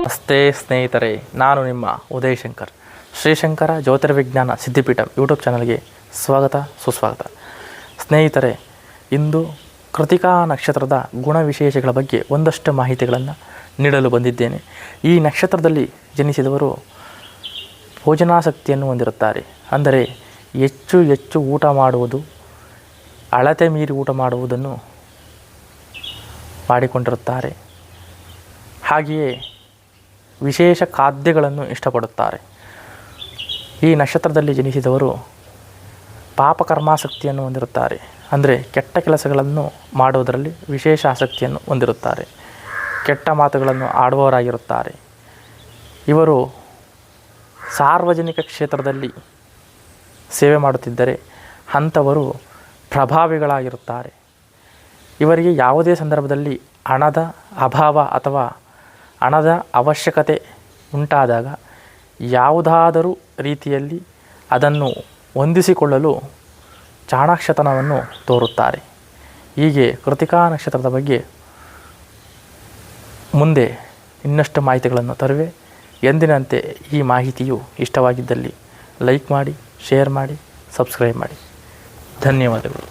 ನಮಸ್ತೆ ಸ್ನೇಹಿತರೆ, ನಾನು ನಿಮ್ಮ ಉದಯ್ ಶಂಕರ್. ಶ್ರೀಶಂಕರ ಜ್ಯೋತಿರ್ವಿಜ್ಞಾನ ಸಿದ್ಧಿಪೀಠ ಯೂಟ್ಯೂಬ್ ಚಾನಲ್ಗೆ ಸ್ವಾಗತ ಸುಸ್ವಾಗತ. ಸ್ನೇಹಿತರೆ, ಇಂದು ಕೃತಿಕಾ ನಕ್ಷತ್ರದ ಗುಣವಿಶೇಷಗಳ ಬಗ್ಗೆ ಒಂದಷ್ಟು ಮಾಹಿತಿಗಳನ್ನು ನೀಡಲು ಬಂದಿದ್ದೇನೆ. ಈ ನಕ್ಷತ್ರದಲ್ಲಿ ಜನಿಸಿದವರು ಭೋಜನಾಸಕ್ತಿಯನ್ನು ಹೊಂದಿರುತ್ತಾರೆ. ಅಂದರೆ ಹೆಚ್ಚು ಊಟ ಮಾಡುವುದು, ಅಳತೆ ಮೀರಿ ಊಟ ಮಾಡುವುದನ್ನು ಮಾಡಿಕೊಂಡಿರುತ್ತಾರೆ. ಹಾಗೆಯೇ ವಿಶೇಷ ಖಾದ್ಯಗಳನ್ನು ಇಷ್ಟಪಡುತ್ತಾರೆ. ಈ ನಕ್ಷತ್ರದಲ್ಲಿ ಜನಿಸಿದವರು ಪಾಪಕರ್ಮಾಸಕ್ತಿಯನ್ನು ಹೊಂದಿರುತ್ತಾರೆ. ಅಂದರೆ ಕೆಟ್ಟ ಕೆಲಸಗಳನ್ನು ಮಾಡುವುದರಲ್ಲಿ ವಿಶೇಷ ಆಸಕ್ತಿಯನ್ನು ಹೊಂದಿರುತ್ತಾರೆ. ಕೆಟ್ಟ ಮಾತುಗಳನ್ನು ಆಡುವವರಾಗಿರುತ್ತಾರೆ. ಇವರು ಸಾರ್ವಜನಿಕ ಕ್ಷೇತ್ರದಲ್ಲಿ ಸೇವೆ ಮಾಡುತ್ತಿದ್ದರೆ ಅಂಥವರು ಪ್ರಭಾವಿಗಳಾಗಿರುತ್ತಾರೆ. ಇವರಿಗೆ ಯಾವುದೇ ಸಂದರ್ಭದಲ್ಲಿ ಹಣದ ಅಭಾವ ಅಥವಾ ಹಣದ ಅವಶ್ಯಕತೆ ಉಂಟಾದಾಗ ಯಾವುದಾದರೂ ರೀತಿಯಲ್ಲಿ ಅದನ್ನು ಹೊಂದಿಸಿಕೊಳ್ಳಲು ಚಾಣಾಕ್ಷತನವನ್ನು ತೋರುತ್ತಾರೆ. ಹೀಗೆ ಕೃತಿಕಾ ನಕ್ಷತ್ರದ ಬಗ್ಗೆ ಮುಂದೆ ಇನ್ನಷ್ಟು ಮಾಹಿತಿಗಳನ್ನು ತರುವೆ. ಎಂದಿನಂತೆ ಈ ಮಾಹಿತಿಯು ಇಷ್ಟವಾಗಿದ್ದಲ್ಲಿ ಲೈಕ್ ಮಾಡಿ, ಶೇರ್ ಮಾಡಿ, ಸಬ್ಸ್ಕ್ರೈಬ್ ಮಾಡಿ. ಧನ್ಯವಾದಗಳು.